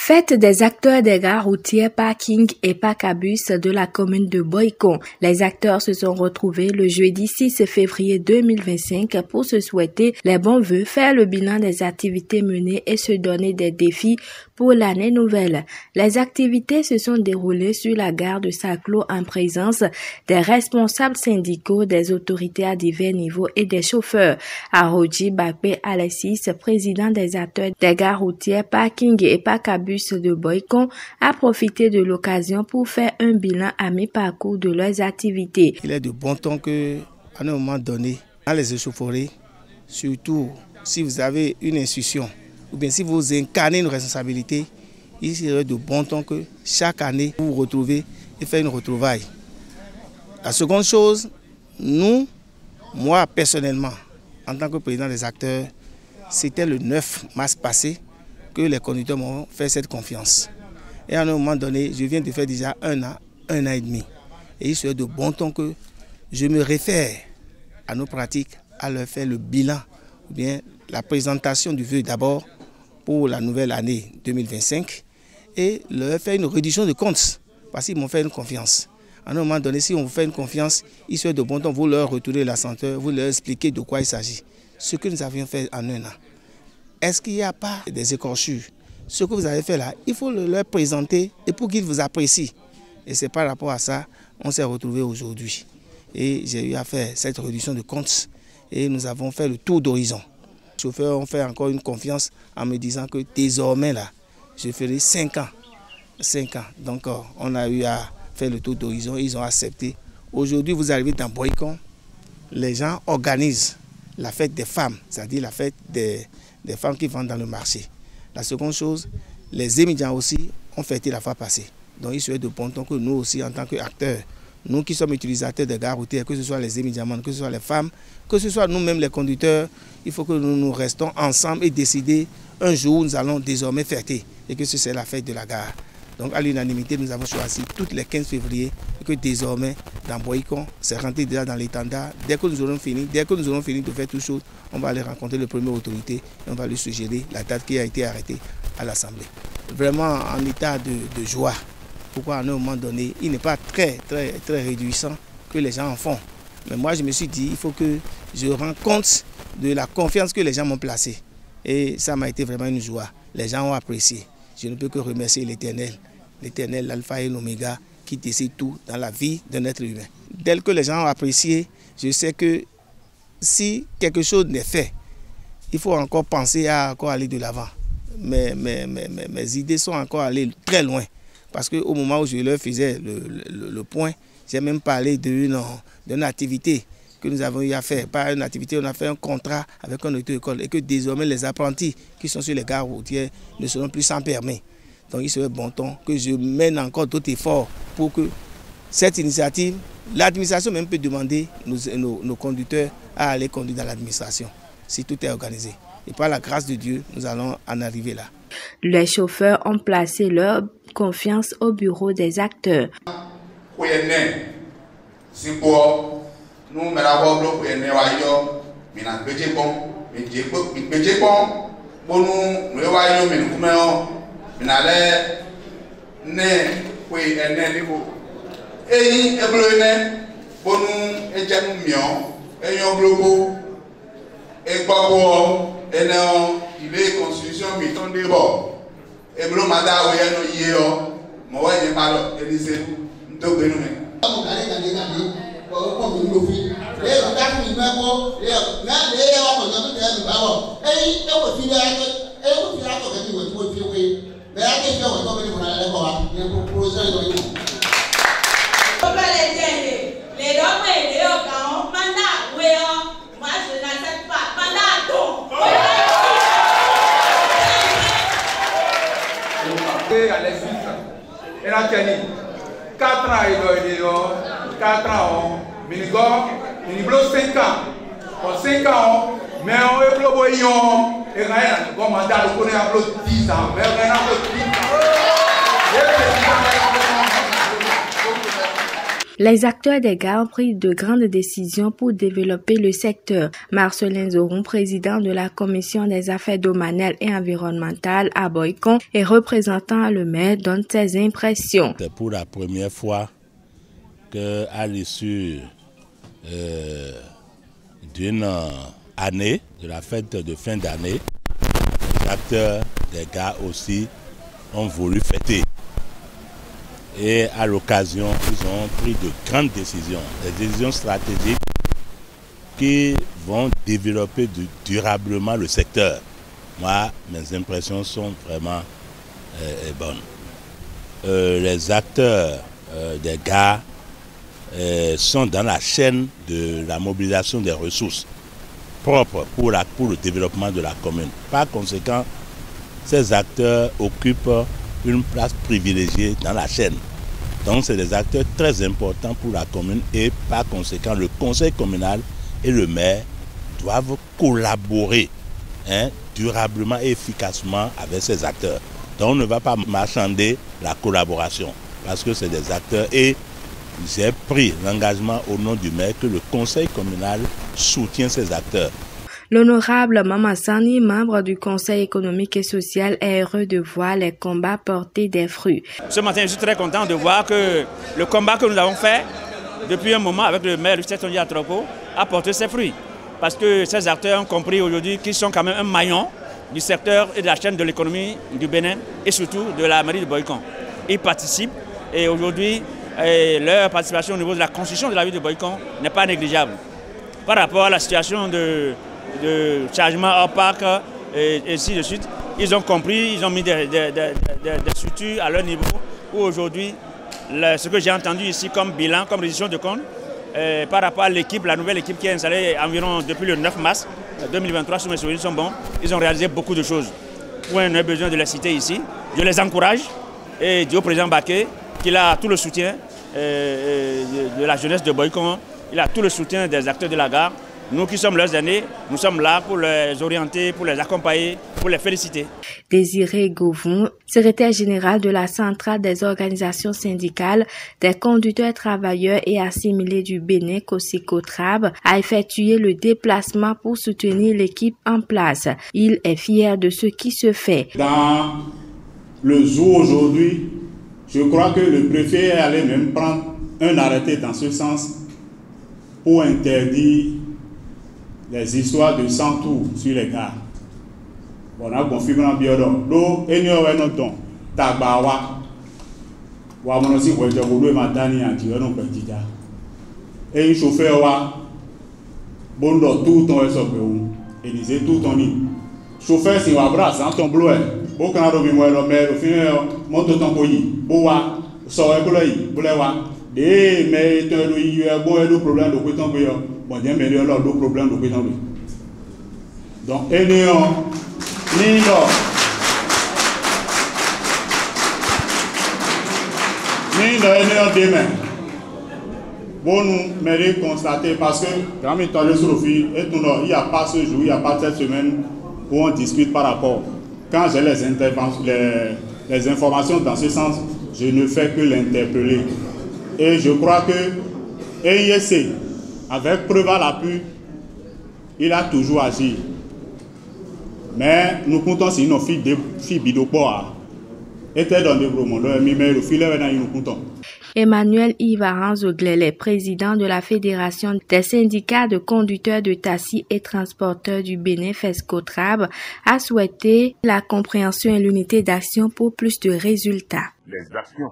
Fête des acteurs des gares routières, parking et parcs à bus de la commune de Boycon. Les acteurs se sont retrouvés le jeudi 6 février 2025 pour se souhaiter les bons vœux, faire le bilan des activités menées et se donner des défis pour l'année nouvelle. Les activités se sont déroulées sur la gare de Saclo en présence des responsables syndicaux, des autorités à divers niveaux et des chauffeurs. Arodji Bakpe Alexis, président des acteurs des gares routières, parking et parcs à bus de Boycon, a profité de l'occasion pour faire un bilan à mi-parcours de leurs activités. Il est de bon ton que, à un moment donné, dans les échauffourées, surtout si vous avez une institution ou bien si vous incarnez une responsabilité, il serait de bon ton que chaque année vous vous retrouvez et faites une retrouvaille. La seconde chose, moi personnellement, en tant que président des acteurs, c'était le 9 mars passé que les conducteurs m'ont fait cette confiance. Et à un moment donné, je viens de faire déjà un an et demi. Et il serait de bon ton que je me réfère à nos pratiques, à leur faire le bilan, ou bien la présentation du vœu d'abord pour la nouvelle année 2025 et leur faire une réduction de comptes parce qu'ils m'ont fait une confiance. À un moment donné, si on vous fait une confiance, il serait de bon ton vous leur retourner la senteur, vous leur expliquer de quoi il s'agit. Ce que nous avions fait en un an. Est-ce qu'il n'y a pas des écorchures? Ce que vous avez fait là, il faut le leur présenter et pour qu'ils vous apprécient. Et c'est par rapport à ça qu'on s'est retrouvés aujourd'hui. Et j'ai eu à faire cette réduction de comptes et nous avons fait le tour d'horizon. Les chauffeurs ont fait encore une confiance en me disant que désormais là, je ferai 5 ans. 5 ans. Donc on a eu à faire le tour d'horizon et ils ont accepté. Aujourd'hui, vous arrivez dans Boycon, les gens organisent la fête des femmes, c'est-à-dire la fête des femmes qui vendent dans le marché. La seconde chose, les émigrants aussi ont fêté la fois passée. Donc il serait de bon ton que nous aussi, en tant qu'acteurs, nous qui sommes utilisateurs des gares routières, que ce soit les émigrants, que ce soit les femmes, que ce soit nous-mêmes les conducteurs, il faut que nous restons ensemble et décider un jour où nous allons désormais fêter et que c'est la fête de la gare. Donc à l'unanimité, nous avons choisi toutes les 15 février et que désormais, dans Boycon, c'est rentré déjà dans l'étendard. Dès que nous aurons fini de faire toutes choses, on va aller rencontrer le premier autorité et on va lui suggérer la date qui a été arrêtée à l'Assemblée. Vraiment en état de joie. Pourquoi à un moment donné, il n'est pas très réjouissant que les gens en font. Mais moi, je me suis dit, il faut que je rende compte de la confiance que les gens m'ont placée. Et ça m'a été vraiment une joie. Les gens ont apprécié. Je ne peux que remercier l'Éternel, l'Alpha et l'Oméga, qui décide tout dans la vie d'un être humain. Dès que les gens ont apprécié, je sais que si quelque chose n'est fait, il faut encore penser à encore aller de l'avant. Mes idées sont encore allées très loin. Parce qu'au moment où je leur faisais le point, j'ai même parlé d'une activité que nous avons eu à faire. Pas une activité, on a fait un contrat avec un auto-école et que désormais les apprentis qui sont sur les gares routières ne seront plus sans permis. Donc il serait bon temps que je mène encore d'autres efforts pour que cette initiative, l'administration même peut demander nos conducteurs à aller conduire dans l'administration, si tout est organisé. Et par la grâce de Dieu, nous allons en arriver là. Les chauffeurs ont placé leur confiance au bureau des acteurs. Il est constitution miton de bord. Et bleu mada oya no yeo. Mo wa ye malo elise ndo gbenu me. Mo kale kan de kan ni ko mo lo fi. Le o ta fi me ko le na le o ko no te mi ba wo. E wo fi ya ko ke ni wo fi we. Be a ke jo ko be ni na le ko wa. Ni ko projet yo yi. O ba le jende. Le do pe le o ka on manda we o. Moi je n'accepte pas. Manda ton. Et la Kenny, 4 ans et 4 ans, miniblo 5 ans. Pour 5 ans, mais on est bloqué, et rien, comme on a le connaît à 10 ans, mais rien à 10 ans. Les acteurs des gares ont pris de grandes décisions pour développer le secteur. Marcelin Zoron, président de la Commission des affaires domaniales et environnementales à Boycon et représentant le maire, donne ses impressions. C'est pour la première fois qu'à l'issue d'une année, de la fête de fin d'année, les acteurs des gares aussi ont voulu fêter. Et à l'occasion, ils ont pris de grandes décisions, des décisions stratégiques qui vont développer durablement le secteur. Moi, mes impressions sont vraiment bonnes. Les acteurs des gares sont dans la chaîne de la mobilisation des ressources propres pour le développement de la commune. Par conséquent, ces acteurs occupent une place privilégiée dans la chaîne. Donc c'est des acteurs très importants pour la commune et par conséquent le conseil communal et le maire doivent collaborer durablement et efficacement avec ces acteurs. Donc on ne va pas marchander la collaboration parce que c'est des acteurs et j'ai pris l'engagement au nom du maire que le conseil communal soutient ces acteurs. L'honorable Mamassani, membre du Conseil économique et social, est heureux de voir les combats porter des fruits. Ce matin, je suis très content de voir que le combat que nous avons fait depuis un moment avec le maire Lucien Atropo a porté ses fruits. Parce que ces acteurs ont compris aujourd'hui qu'ils sont quand même un maillon du secteur et de la chaîne de l'économie du Bénin et surtout de la mairie de Boycon. Ils participent et aujourd'hui, leur participation au niveau de la construction de la ville de Boycon n'est pas négligeable. Par rapport à la situation de chargement hors parc et ainsi de suite, ils ont compris, ils ont mis des structures à leur niveau où aujourd'hui, ce que j'ai entendu ici comme bilan, comme réduction de compte, par rapport à l'équipe, la nouvelle équipe qui est installée environ depuis le 9 mars 2023, si mes souvenirs sont bons, ils ont réalisé beaucoup de choses. On a besoin de les citer ici. Je les encourage et dis au président Baké qu'il a tout le soutien de la jeunesse de Boycon, il a tout le soutien des acteurs de la gare. Nous qui sommes leurs aînés, nous sommes là pour les orienter, pour les accompagner, pour les féliciter. Désiré Govon, secrétaire général de la centrale des organisations syndicales des conducteurs travailleurs et assimilés du Bénin, COSICOTRAB, a effectué le déplacement pour soutenir l'équipe en place. Il est fier de ce qui se fait. Dans le jour aujourd'hui, je crois que le préfet allait même prendre un arrêté dans ce sens pour interdire les histoires de 100 tours sur les gares. On a confirmé en biodon. L'eau est non ton. Tabawa. Wamonosi Wajabulu et Matani en tirant petit. Et un chauffeur wa. Bondo tout ton SOPU. Et disait tout ton lit. Chauffeur si wabra sans ton bleu. Aucun robimo le maire au final monte ton colis. Boa. Sort un boulawa. Et mais tu as eu un bon problème de quoi tomber. Bon, il y a un problème de quoi. Donc, demain. Bon, nous mérite constater parce que quand il est sur le fil, il n'y a pas ce jour, il n'y a pas cette semaine où on discute par rapport. Quand j'ai les informations dans ce sens, je ne fais que l'interpeller. Et je crois que EIC, avec preuve à l'appui, il a toujours agi. Mais nous comptons sur nos filles bidopoa. Était dans le gros monde, mais le filet est nous comptons. Emmanuel Ivaran Zoglele, président de la Fédération des syndicats de conducteurs de taxi et transporteurs du Bénin, FESCOTRAB, a souhaité la compréhension et l'unité d'action pour plus de résultats. Les actions,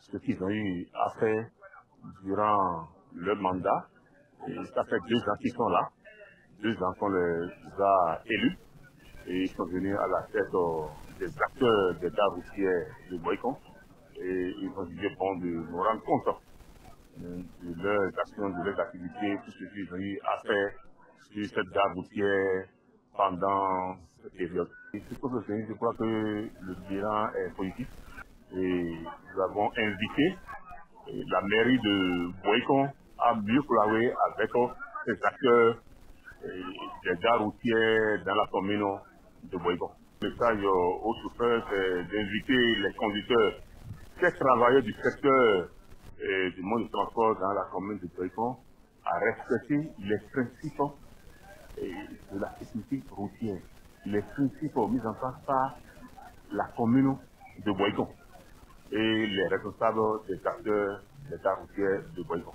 ce qu'ils ont eu à faire durant le mandat, et ça fait 2 ans qu'ils sont là, 2 ans qu'on les a élus, et ils sont venus à la tête des acteurs des gares routières de Boycon. Et ils ont jugé bon de nous rendre compte de leurs actions, de leurs activités, tout ce qu'ils ont eu à faire sur cette gare routière pendant cette période. Je crois que le bilan est positif et nous avons invité la mairie de Boycon à mieux collaborer avec ces acteurs des gares routières dans la commune de Boycon. Le message aux chauffeurs, c'est d'inviter les conducteurs, ces travailleurs du secteur du monde du transport dans la commune de Boycon à respecter les principes de la sécurité routière, les principes mis en place par la commune de Boycon et les responsables des acteurs de la routière de Boycon.